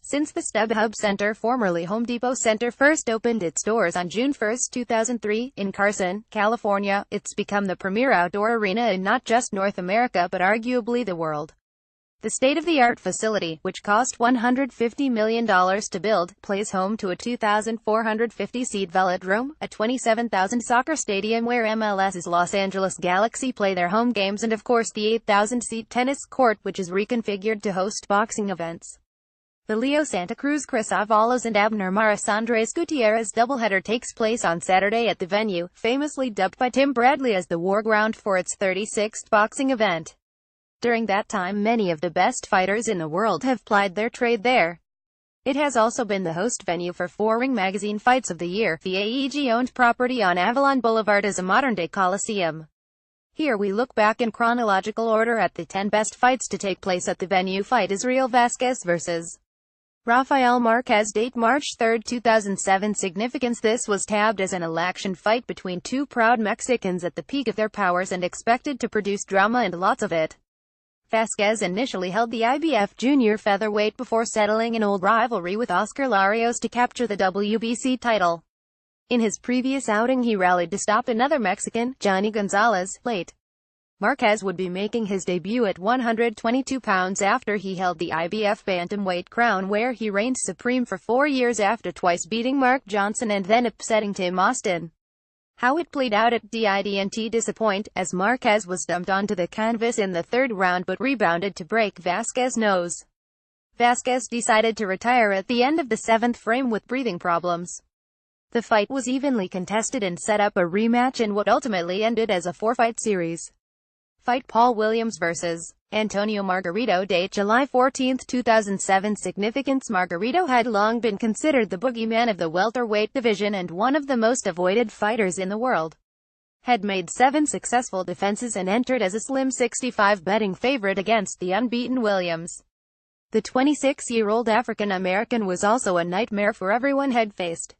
Since the StubHub Center, formerly Home Depot Center, first opened its doors on June 1, 2003, in Carson, California, it's become the premier outdoor arena in not just North America but arguably the world. The state-of-the-art facility, which cost $150 million to build, plays home to a 2,450-seat velodrome, a 27,000 soccer stadium where MLS's Los Angeles Galaxy play their home games, and of course the 8,000-seat tennis court, which is reconfigured to host boxing events. The Leo Santa Cruz Chris Avalos and Abner Maris Andres Gutierrez doubleheader takes place on Saturday at the venue, famously dubbed by Tim Bradley as the War Ground for its 36th boxing event. During that time, many of the best fighters in the world have plied their trade there. It has also been the host venue for 4 Ring Magazine Fights of the Year. The AEG-owned property on Avalon Boulevard is a modern-day coliseum. Here we look back in chronological order at the 10 best fights to take place at the venue. Fight: Israel Vazquez vs. Rafael Marquez. Date: March 3, 2007. Significance: this was tabbed as an all-action fight between two proud Mexicans at the peak of their powers and expected to produce drama and lots of it. Vazquez initially held the IBF junior featherweight before settling an old rivalry with Oscar Larios to capture the WBC title. In his previous outing he rallied to stop another Mexican, Johnny Gonzalez, late. Marquez would be making his debut at 122 pounds after he held the IBF bantamweight crown, where he reigned supreme for 4 years after twice beating Mark Johnson and then upsetting Tim Austin. How it played out at didn't disappoint, as Marquez was dumped onto the canvas in the 3rd round but rebounded to break Vazquez's nose. Vazquez decided to retire at the end of the 7th frame with breathing problems. The fight was evenly contested and set up a rematch in what ultimately ended as a 4-fight series. Fight: Paul Williams vs. Antonio Margarito. Date: July 14, 2007. Significance: Margarito had long been considered the boogeyman of the welterweight division and one of the most avoided fighters in the world. Had made 7 successful defenses and entered as a slim 65 betting favorite against the unbeaten Williams. The 26-year-old African-American was also a nightmare for everyone had faced.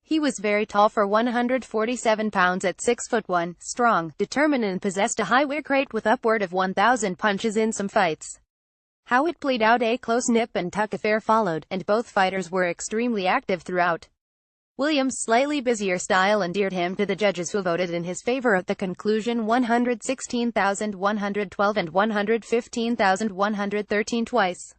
He was very tall for 147 pounds at 6'1", strong, determined, and possessed a high work rate with upward of 1,000 punches in some fights. How it played out: a close nip-and-tuck affair followed, and both fighters were extremely active throughout. Williams' slightly busier style endeared him to the judges, who voted in his favor at the conclusion 116,112 and 115,113 twice.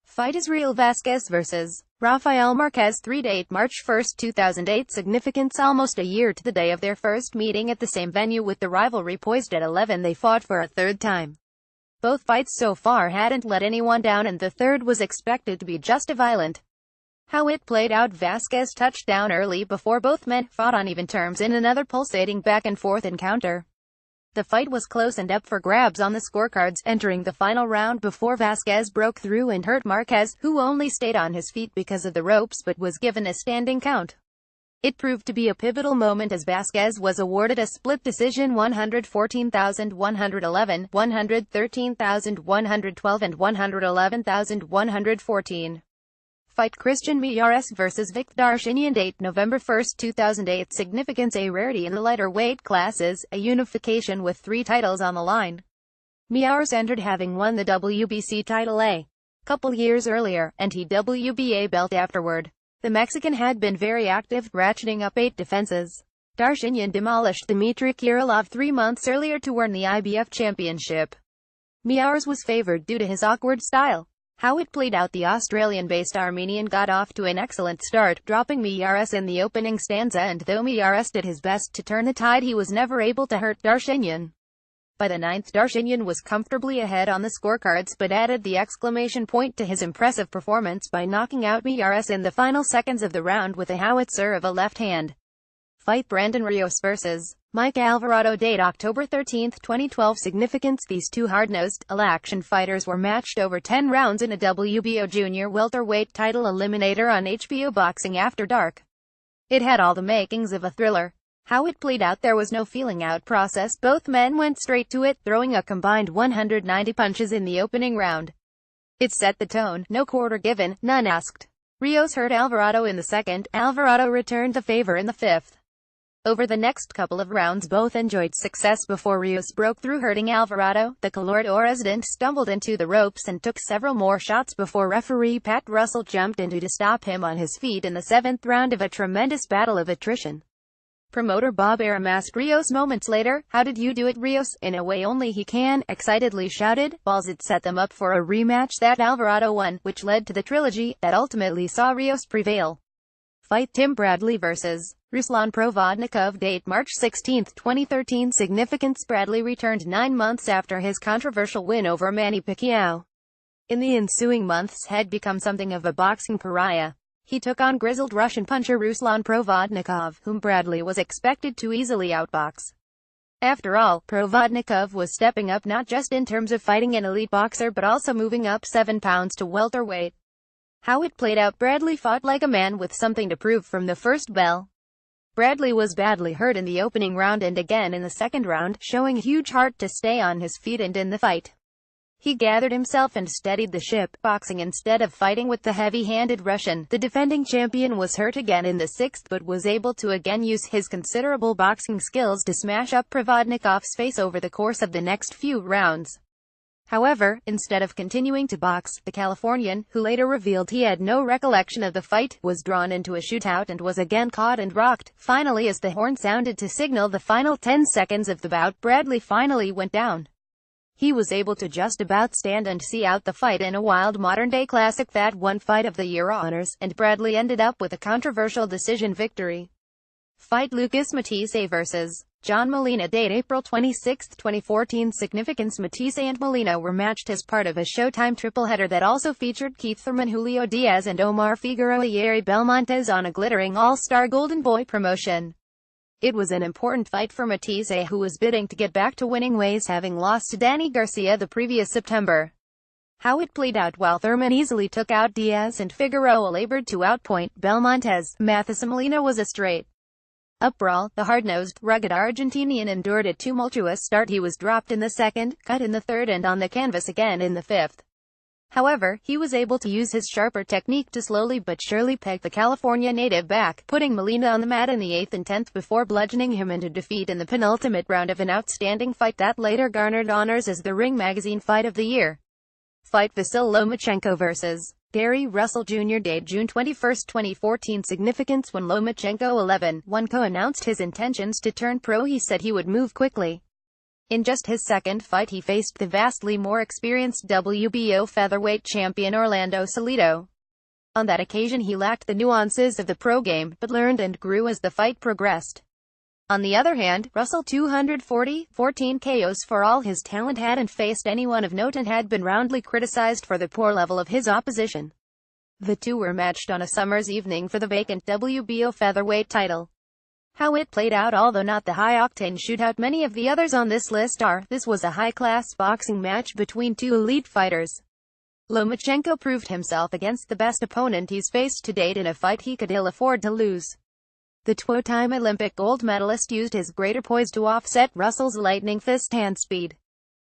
Fight: Israel Vazquez vs. Rafael Marquez. 3 Date: March 1, 2008. Significance: almost a year to the day of their first meeting at the same venue, with the rivalry poised at 11, they fought for a 3rd time. Both fights so far hadn't let anyone down, and the 3rd was expected to be just as violent. How it played out: Vazquez touched down early before both men fought on even terms in another pulsating back-and-forth encounter. The fight was close and up for grabs on the scorecards, entering the final round before Vazquez broke through and hurt Marquez, who only stayed on his feet because of the ropes but was given a standing count. It proved to be a pivotal moment as Vazquez was awarded a split decision: 114,111, 113,112 and 111,114. Fight: Christian Miyares vs. Vic Darchinyan. Date: November 1, 2008. Significance: a rarity in the lighter weight classes, a unification with 3 titles on the line. Miyares entered having won the WBC title a couple years earlier, and he WBA belt afterward. The Mexican had been very active, ratcheting up 8 defenses. Darchinyan demolished Dmitry Kirilov 3 months earlier to earn the IBF championship. Miyares was favored due to his awkward style. How it played out: the Australian-based Armenian got off to an excellent start, dropping Miyares in the opening stanza, and though Miyares did his best to turn the tide, he was never able to hurt Darchinyan. By the 9th, Darchinyan was comfortably ahead on the scorecards, but added the exclamation point to his impressive performance by knocking out Miyares in the final seconds of the round with a howitzer of a left hand. Fight: Brandon Rios vs. Mike Alvarado. Date: October 13, 2012. Significance: these two hard-nosed, all-action fighters were matched over 10 rounds in a WBO junior welterweight title eliminator on HBO Boxing After Dark. It had all the makings of a thriller. How it played out: there was no feeling-out process, both men went straight to it, throwing a combined 190 punches in the opening round. It set the tone, no quarter given, none asked. Rios hurt Alvarado in the 2nd, Alvarado returned the favor in the 5th. Over the next couple of rounds both enjoyed success before Rios broke through, hurting Alvarado. The Colorado resident stumbled into the ropes and took several more shots before referee Pat Russell jumped in to stop him on his feet in the 7th round of a tremendous battle of attrition. Promoter Bob Arum asked Rios moments later, "How did you do it, Rios?" "In a way only he can," excitedly shouted. Balls. It set them up for a rematch that Alvarado won, which led to the trilogy that ultimately saw Rios prevail. Fight: Tim Bradley vs. Ruslan Provodnikov. Date: March 16, 2013. Significance: Bradley returned 9 months after his controversial win over Manny Pacquiao. In the ensuing months had become something of a boxing pariah. He took on grizzled Russian puncher Ruslan Provodnikov, whom Bradley was expected to easily outbox. After all, Provodnikov was stepping up not just in terms of fighting an elite boxer but also moving up 7 pounds to welterweight. How it played out: Bradley fought like a man with something to prove from the first bell. Bradley was badly hurt in the opening round and again in the second round, showing huge heart to stay on his feet and in the fight. He gathered himself and steadied the ship, boxing instead of fighting with the heavy-handed Russian. The defending champion was hurt again in the 6th but was able to again use his considerable boxing skills to smash up Provodnikov's face over the course of the next few rounds. However, instead of continuing to box, the Californian, who later revealed he had no recollection of the fight, was drawn into a shootout and was again caught and rocked. Finally, as the horn sounded to signal the final 10 seconds of the bout, Bradley finally went down. He was able to just about stand and see out the fight in a wild modern-day classic that won Fight of the Year honors, and Bradley ended up with a controversial decision victory. Fight: Lucas Matthysse vs. John Molina. Date: April 26, 2014. Significance: Matthysse and Molina were matched as part of a Showtime tripleheader that also featured Keith Thurman, Julio Diaz and Omar Figueroa Yeri Belmontes on a glittering all-star Golden Boy promotion. It was an important fight for Matthysse, who was bidding to get back to winning ways, having lost to Danny Garcia the previous September. How it played out: while Thurman easily took out Diaz and Figueroa labored to outpoint Belmontes, Matthysse Molina was a straight-up brawl. The hard-nosed, rugged Argentinian endured a tumultuous start. He was dropped in the 2nd, cut in the 3rd and on the canvas again in the 5th. However, he was able to use his sharper technique to slowly but surely peg the California native back, putting Molina on the mat in the 8th and 10th before bludgeoning him into defeat in the penultimate round of an outstanding fight that later garnered honors as the Ring Magazine Fight of the Year. Fight: Vasyl Lomachenko vs. Gary Russell Jr. Date: June 21, 2014. Significance: when Lomachenko 11-1 announced his intentions to turn pro, he said he would move quickly. In just his second fight he faced the vastly more experienced WBO featherweight champion Orlando Salido. On that occasion he lacked the nuances of the pro game, but learned and grew as the fight progressed. On the other hand, Russell 14 KOs for all his talent hadn't faced anyone of note and had been roundly criticized for the poor level of his opposition. The two were matched on a summer's evening for the vacant WBO featherweight title. How it played out: although not the high-octane shootout many of the others on this list are, this was a high-class boxing match between two elite fighters. Lomachenko proved himself against the best opponent he's faced to date in a fight he could ill afford to lose. The two-time Olympic gold medalist used his greater poise to offset Russell's lightning fist hand speed.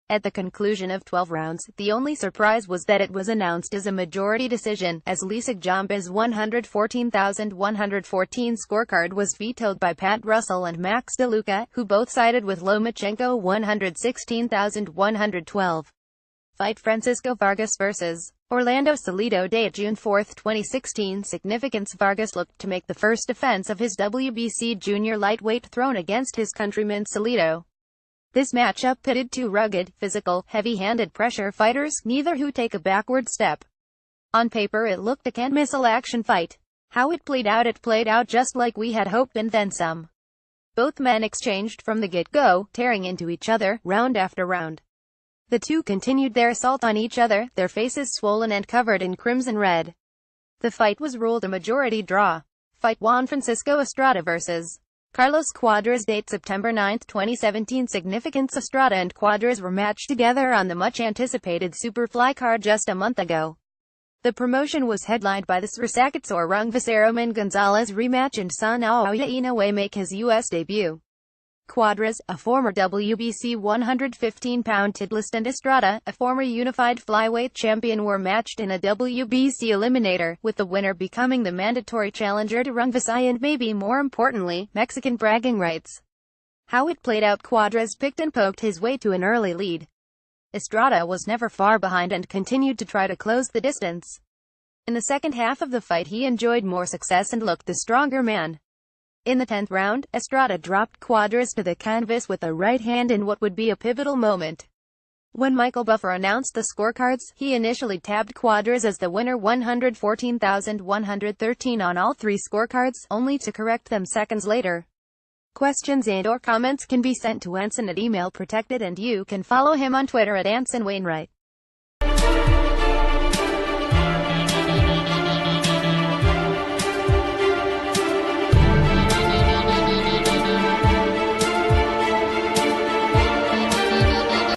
At the conclusion of 12 rounds, the only surprise was that it was announced as a majority decision, as Lisa Jamba's 114,114 scorecard was vetoed by Pat Russell and Max DeLuca, who both sided with Lomachenko 116,112. Fight: Francisco Vargas vs. Orlando Salido. Date: June 4, 2016. Significance: Vargas looked to make the first defense of his WBC junior lightweight throne against his countryman Salido. This matchup pitted two rugged, physical, heavy-handed pressure fighters, neither who take a backward step. On paper it looked a can't-miss action fight. How it played out: it played out just like we had hoped and then some. Both men exchanged from the get-go, tearing into each other, round after round. The two continued their assault on each other, their faces swollen and covered in crimson red. The fight was ruled a majority draw. Fight: Juan Francisco Estrada vs. Carlos Cuadras. Date: September 9, 2017. Significance: Estrada and Cuadras were matched together on the much-anticipated Superfly card just a month ago. The promotion was headlined by the Srasakatsor Rungvisaraman Gonzalez rematch and Son Aoya Inoue make his U.S. debut. Cuadras, a former WBC 115-pound titleist, and Estrada, a former unified flyweight champion, were matched in a WBC eliminator, with the winner becoming the mandatory challenger to Rungvisai and, maybe more importantly, Mexican bragging rights. How it played out: Cuadras picked and poked his way to an early lead. Estrada was never far behind and continued to try to close the distance. In the second half of the fight he enjoyed more success and looked the stronger man. In the 10th round, Estrada dropped Cuadras to the canvas with a right hand in what would be a pivotal moment. When Michael Buffer announced the scorecards, he initially tabbed Cuadras as the winner, 114,113 on all three scorecards, only to correct them seconds later. Questions and/or comments can be sent to Anson at email protected, and you can follow him on Twitter at Anson Wainwright.